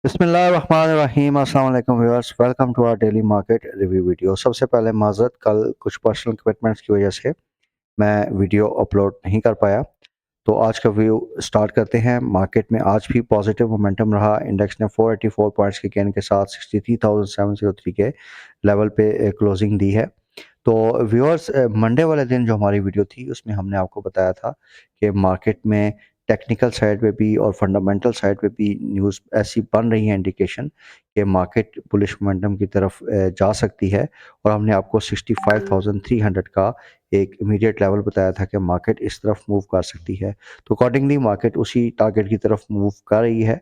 बिस्मिल्लाहिर्रहमानिर्रहीम अस्सलाम वालेकुम viewers, welcome to our daily market review video. सबसे पहले माज़रत, कल कुछ पर्सनल कमिटमेंट्स की वजह से मैं वीडियो अपलोड नहीं कर पाया। तो आज का व्यू स्टार्ट करते हैं। मार्केट में आज भी पॉजिटिव मोमेंटम रहा। इंडेक्स ने 484 पॉइंट्स के गेन के साथ 63,703 के लेवल पे क्लोजिंग दी है। तो व्यूअर्स, मंडे वाले दिन जो हमारी वीडियो थी उसमें हमने आपको बताया था कि मार्केट में टेक्निकल साइड पे भी और फंडामेंटल साइड पे भी न्यूज़ ऐसी बन रही है, इंडिकेशन कि मार्केट बुलिश मोमेंटम की तरफ जा सकती है। और हमने आपको 65,300 का एक इमीडिएट लेवल बताया था कि मार्केट इस तरफ मूव कर सकती है। तो अकॉर्डिंगली मार्केट उसी टारगेट की तरफ मूव कर रही है।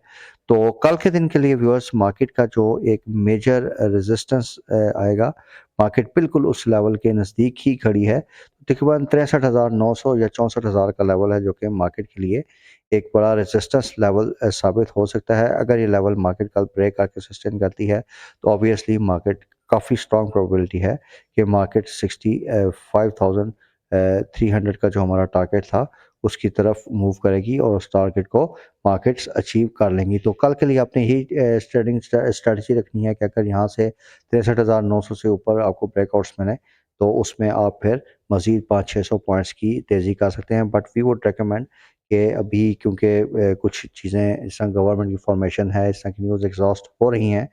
तो कल के दिन के लिए व्यूअर्स, मार्केट का जो एक मेजर रेजिस्टेंस आएगा, मार्केट बिल्कुल उस लेवल के नज़दीक ही खड़ी है। तकरीबन 63,900 या 64,000 का लेवल है, जो कि मार्केट के लिए एक बड़ा रेजिस्टेंस लेवल साबित हो सकता है। अगर ये लेवल मार्केट कल ब्रेक करके सस्टेन करती है तो ऑब्वियसली मार्केट काफ़ी स्ट्रॉन्ग प्रोबेबिलिटी है कि मार्केट 65,300 का जो हमारा टारगेट था उसकी तरफ मूव करेगी और उस टारगेट को मार्केट्स अचीव कर लेंगी। तो कल के लिए आपने ही ट्रेडिंग स्ट्रेटजी रखनी है कि अगर यहाँ से 63,900 से ऊपर आपको ब्रेकआउट्स मिले तो उसमें आप फिर मज़ीद 500-600 पॉइंट्स की तेज़ी कर सकते हैं। बट वी वुड रिकमेंड कि अभी, क्योंकि कुछ चीज़ें इस तरह गवर्नमेंट की फॉर्मेशन है, इस तरह की न्यूज़ एग्जॉस्ट हो रही हैं,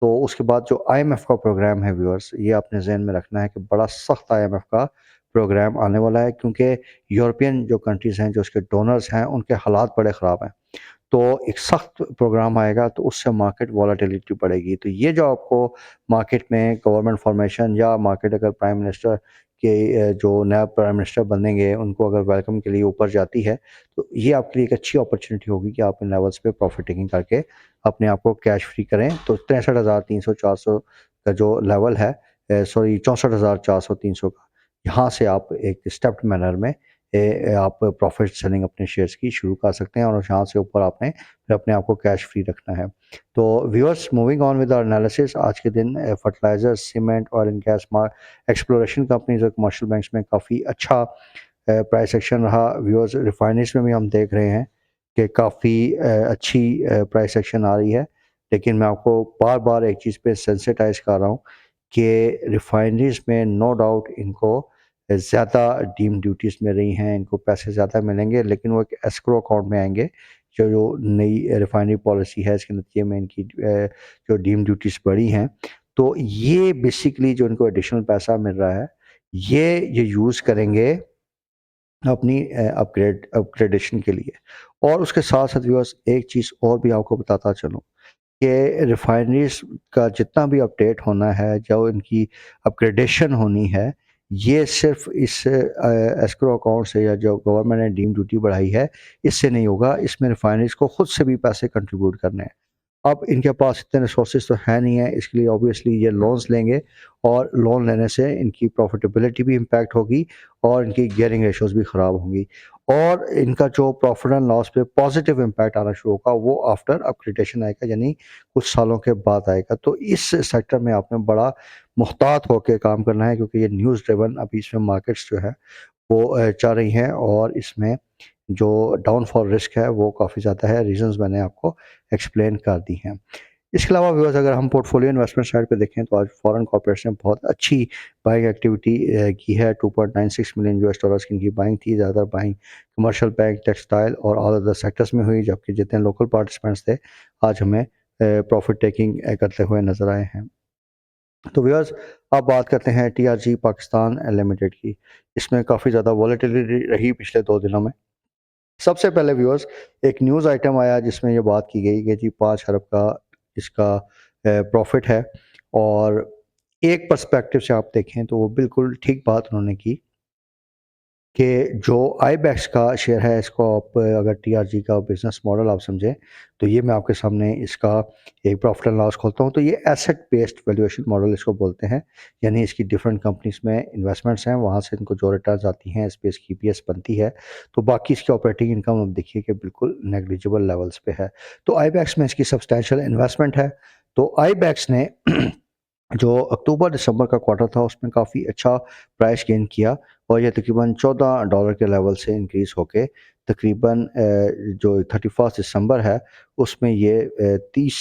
तो उसके बाद जो आईएमएफ का प्रोग्राम है व्यूअर्स, ये अपने ज़हन में रखना है कि बड़ा सख्त आईएमएफ का प्रोग्राम आने वाला है, क्योंकि यूरोपियन जो कंट्रीज़ हैं, जो उसके डोनर्स हैं, उनके हालात बड़े ख़राब हैं। तो एक सख्त प्रोग्राम आएगा तो उससे मार्केट वॉलेटिलिटी बढ़ेगी। तो ये जो आपको मार्केट में गवर्नमेंट फॉर्मेशन या मार्केट अगर प्राइम मिनिस्टर के जो नया प्राइम मिनिस्टर बनेंगे उनको अगर वेलकम के लिए ऊपर जाती है, तो ये आपके लिए एक अच्छी अपॉर्चुनिटी होगी कि आप इन लेवल्स पे प्रॉफिट टेकिंग करके अपने आप को कैश फ्री करें। तो 63,300-400 का जो लेवल है, सॉरी 64,400-300 का, यहाँ से आप एक स्टेप्ड मैनर में आप प्रॉफिट सेलिंग अपने शेयर्स की शुरू कर सकते हैं और यहाँ से ऊपर आपने फिर अपने आप को कैश फ्री रखना है। तो viewers, moving on with our analysis, आज के दिन fertilizer, cement, oil and gas, exploration companies और कमर्शियल बैंक्स में काफ़ी अच्छा प्राइस एक्शन रहा। व्यूअर्स, रिफाइनरीज में भी हम देख रहे हैं कि काफ़ी अच्छी प्राइस एक्शन आ रही है। लेकिन मैं आपको बार बार एक चीज़ पे सेंसिटाइज कर रहा हूँ कि रिफाइनरीज में नो डाउट इनको ज़्यादा डीम ड्यूटीज़ मिल रही हैं, इनको पैसे ज़्यादा मिलेंगे, लेकिन वो एक एस्क्रो अकाउंट में आएंगे। जो नई रिफाइनरी पॉलिसी है, इसके नतीजे में इनकी जो डीम ड्यूटीज़ बढ़ी हैं, तो ये बेसिकली जो इनको एडिशनल पैसा मिल रहा है, ये यूज़ करेंगे अपनी अपग्रेडेशन के लिए। और उसके साथ साथ व्यूअर्स, एक चीज़ और भी आपको बताता चलूँ कि रिफाइनरीज का जितना भी अपडेट होना है, जो इनकी अपग्रेडेशन होनी है, ये सिर्फ इस एस्क्रो अकाउंट से या जो गवर्नमेंट ने डीम ड्यूटी बढ़ाई है, इससे नहीं होगा। इसमें रिफाइनरीज को खुद से भी पैसे कंट्रीब्यूट करने हैं। अब इनके पास इतने रिसोर्सेज तो है नहीं है, इसके लिए ऑब्वियसली ये लोन्स लेंगे और लोन लेने से इनकी प्रॉफिटेबिलिटी भी इम्पैक्ट होगी और इनकी गियरिंग रेशोज़ भी ख़राब होंगी। और इनका जो प्रॉफिट एंड लॉस पे पॉजिटिव इम्पैक्ट आना शुरू होगा, वो आफ्टर अपग्रेडेशन आएगा, यानी कुछ सालों के बाद आएगा। तो इस सेक्टर में आपने बड़ा मुहतात होकर काम करना है, क्योंकि ये न्यूज़ ड्रिवन अभी इसमें मार्केट्स जो है वो चल रही हैं और इसमें जो डाउनफॉल रिस्क है वो काफ़ी ज़्यादा है। रीज़न्स मैंने आपको एक्सप्लेन कर दी हैं। इसके अलावा व्यूअर्स, अगर हम पोर्टफोलियो इन्वेस्टमेंट साइड पे देखें तो आज फॉरेन कॉर्पोरेट्स ने बहुत अच्छी बाइंग एक्टिविटी की है। 2.96 मिलियन यूएस डॉलर्स की इनकी बाइंग थी। ज़्यादातर बाइंग कमर्शियल बैंक, टेक्सटाइल और ऑल अदर सेक्टर्स में हुई, जबकि जितने लोकल पार्टिसिपेंट्स थे आज हमें प्रॉफिट टेकिंग करते हुए नजर आए हैं। तो व्यूअर्स, अब बात करते हैं टीआरजी पाकिस्तान लिमिटेड की। इसमें काफ़ी ज़्यादा वॉलेटिलिटी रही पिछले 2 दिनों में। सबसे पहले व्यूअर्स, एक न्यूज़ आइटम आया जिसमें ये बात की गई कि जी 5 अरब का इसका प्रॉफिट है। और एक पर्सपेक्टिव से आप देखें तो वो बिल्कुल ठीक बात उन्होंने की कि जो आईबैक्स का शेयर है, इसको आप अगर टीआरजी का बिजनेस मॉडल आप समझें, तो ये मैं आपके सामने इसका एक प्रॉफिट एंड लॉस खोलता हूँ। तो ये एसेट बेस्ड वैल्यूएशन मॉडल इसको बोलते हैं, यानी इसकी डिफरेंट कंपनीज में इन्वेस्टमेंट्स हैं, वहाँ से इनको जो रिटर्न्स आती हैं, इस पे इसकी ईपीएस बनती है। तो बाकी इसकी ऑपरेटिंग इनकम आप देखिए कि बिल्कुल नेग्लिजिबल लेवल्स पे है। तो आईबैक्स में इसकी सब्सटैंशियल इन्वेस्टमेंट है। तो आईबैक्स ने जो अक्टूबर दिसंबर का क्वार्टर था उसमें काफ़ी अच्छा प्राइस गेन किया और ये तकरीबन $14 के लेवल से इंक्रीज़ होके तकरीबन जो 31 दिसंबर है उसमें ये 30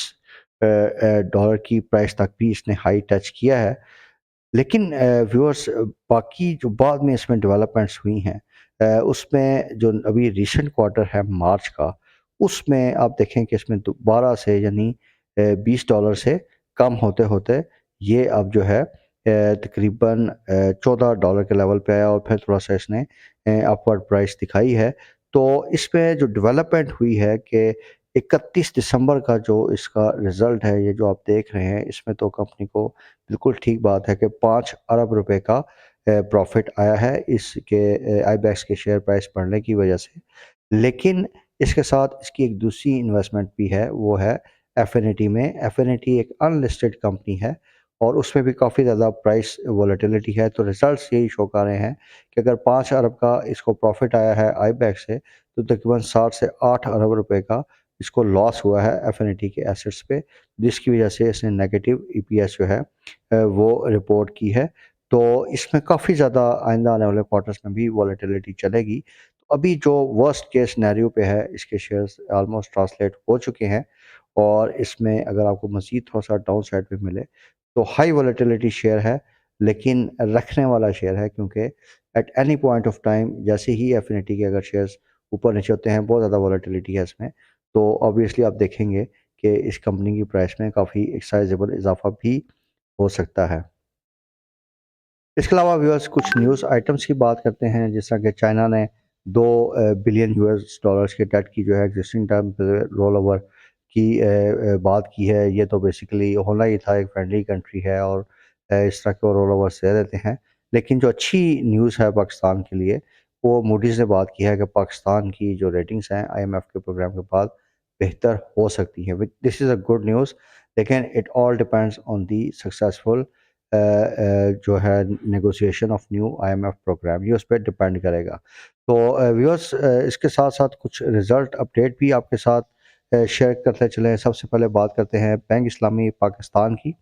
डॉलर की प्राइस तक भी इसने हाई टच किया है। लेकिन व्यूअर्स, बाकी जो बाद में इसमें डेवलपमेंट्स हुई हैं, उसमें जो अभी रिसेंट क्वार्टर है मार्च का, उसमें आप देखें कि इसमें दोबारा से यानी $20 से कम होते-होते ये अब जो है तकरीबन $14 के लेवल पे आया और फिर थोड़ा-सा इसने अपवर्ड प्राइस दिखाई है। तो इसमें जो डेवलपमेंट हुई है कि 31 दिसंबर का जो इसका रिज़ल्ट है, ये जो आप देख रहे हैं, इसमें तो कंपनी को बिल्कुल ठीक बात है कि 5 अरब रुपए का प्रॉफ़िट आया है इसके आईबेक्स के शेयर प्राइस बढ़ने की वजह से। लेकिन इसके साथ इसकी एक दूसरी इन्वेस्टमेंट भी है, वो है एफिनिटी में। एफिनिटी एक अनलिस्टेड कंपनी है और उसमें भी काफ़ी ज़्यादा प्राइस वोलेटिलिटी है। तो रिज़ल्ट्स यही शो कर रहे हैं कि अगर 5 अरब का इसको प्रॉफ़िट आया है आईबेक्स से, तो तकरीबन 7 से 8 अरब रुपए का इसको लॉस हुआ है एफिनिटी के एसेट्स पे, जिसकी वजह से इसने नेगेटिव ईपीएस जो है वो रिपोर्ट की है। तो इसमें काफ़ी ज़्यादा आइंदा आने वाले क्वार्टर्स में भी वोलेटिलिटी चलेगी। तो अभी जो वर्स्ट केस सिनेरियो पे है, इसके शेयर्स ऑलमोस्ट ट्रांसलेट हो चुके हैं और इसमें अगर आपको मज़ीद थोड़ा-सा डाउन साइड पे मिले, तो हाई वोलेटिलिटी शेयर है, लेकिन रखने वाला शेयर है, क्योंकि at any point of time जैसे ही एफिनिटी के अगर शेयर्स ऊपर-नीचे होते हैं, बहुत ज़्यादा वोलेटिलिटी है इसमें, तो ऑब्वियसली आप देखेंगे कि इस कंपनी की प्राइस में काफ़ी एक साइज़ेबल इज़ाफ़ा भी हो सकता है। इसके अलावा व्यूअर्स कुछ न्यूज़ आइटम्स की बात करते हैं, जिस तरह कि चाइना ने 2 बिलियन यूएस डॉलर्स के डेट की जो है एग्जिस्टिंग टर्म पे रोल ओवर की बात की है। ये तो बेसिकली होना ही था, एक फ्रेंडली कंट्री है और इस तरह के वो रोल ओवर्स दे देते हैं। लेकिन जो अच्छी न्यूज़ है पाकिस्तान के लिए, वो मूडीज़ ने बात की है कि पाकिस्तान की जो रेटिंग्स हैं आईएमएफ के प्रोग्राम के बाद बेहतर हो सकती हैं। Which this is a good news, लेकिन it all depends on the successful जो है negotiation of new IMF programme, ये उस पे डिपेंड करेगा। तो व्यूअर्स, इसके साथ-साथ कुछ रिज़ल्ट अपडेट भी आपके साथ शेयर करते चले। सबसे पहले बात करते हैं बैंक इस्लामी पाकिस्तान की।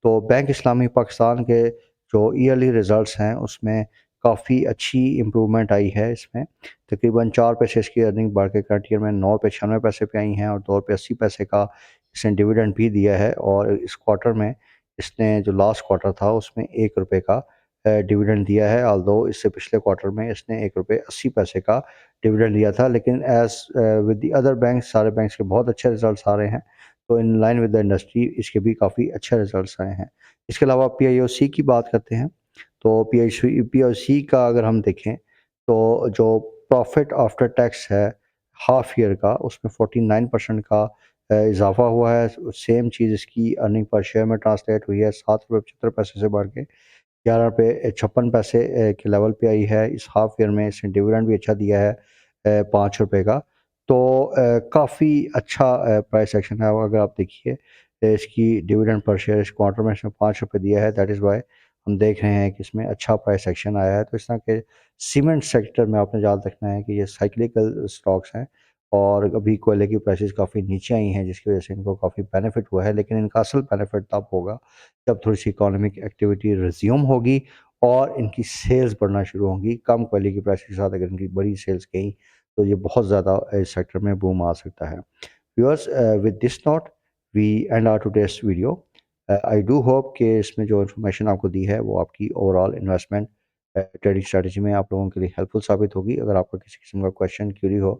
तो बैंक इस्लामी पाकिस्तान के जो ईयरली रिज़ल्ट्स हैं, उसमें काफ़ी अच्छी इम्प्रूवमेंट आई है इसमें। तकरीबन 4 पैसे इसकी अर्निंग बढ़ के करंट ईयर में 9 रुपए 96 पैसे पे आई हैं और 2 रुपए 80 पैसे का इसने डिविडेंड भी दिया है और इस क्वार्टर में इसने जो लास्ट क्वार्टर था उसमें 1 रुपए का डिविडेंड दिया है। ऑल्दो इससे पिछले क्वार्टर में इसने 1 रुपए 80 पैसे का डिविडेंड दिया था। लेकिन as with the other banks, सारे बैंक्स के बहुत अच्छे रिज़ल्ट्स आ रहे हैं। तो in line with the industry इसके भी काफ़ी अच्छे रिजल्ट्स आए हैं। इसके अलावा पीआईओसी की बात करते हैं, तो पीआईओसी का अगर हम देखें, तो जो प्रॉफिट आफ्टर टैक्स है हाफ ईयर का, उसमें 49% का इज़ाफ़ा हुआ है। सेम चीज़ इसकी अर्निंग पर शेयर में ट्रांसलेट हुई है, 7 रुपए 75 पैसे से बढ़ के 11 रुपए 56 पैसे के लेवल पे आई है। इस हाफ ईयर में इसने डिविडेंड भी अच्छा दिया है 5 रुपए का। तो काफ़ी अच्छा प्राइस एक्शन है। अगर आप देखिए इसकी डिविडेंड पर शेयर इस क्वार्टर में इसने 5 रुपए दिया है। दैट इज़ व्हाई हम देख रहे हैं कि इसमें अच्छा प्राइस एक्शन आया है। तो इस तरह के सीमेंट सेक्टर में आपने याद रखना है कि ये साइक्लिकल स्टॉक्स हैं और अभी कोयले की प्राइसेस काफ़ी नीचे आई हैं, जिसकी वजह से इनको काफ़ी बेनिफिट हुआ है। लेकिन इनका असल बेनिफिट तब होगा जब थोड़ी-सी इकोनॉमिक एक्टिविटी रिज़्यूम होगी और इनकी सेल्स बढ़ना शुरू होंगी। कम क्वालिटी की प्राइस के साथ अगर इनकी बड़ी सेल्स गई, तो ये बहुत ज़्यादा इस सेक्टर में बूम आ सकता है। Viewers, with this note we end our today's video. I do hope कि इसमें जो इन्फॉर्मेशन आपको दी है, वो आपकी ओवरऑल इन्वेस्टमेंट ट्रेडिंग स्ट्रैटेजी में आप लोगों के लिए हेल्पफुल साबित होगी। अगर आपका किसी किस्म का क्वेश्चन, क्यूरी हो,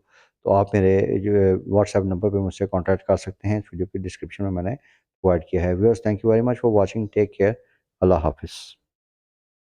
तो आप मेरे जो व्हाट्सएप नंबर पे मुझसे कॉन्टैक्ट कर सकते हैं। इस वीडियो की डिस्क्रिप्शन में मैंने प्रोवाइड किया है। Viewers, thank you very much for watching. Take care. अल्लाह हाफ़िज़।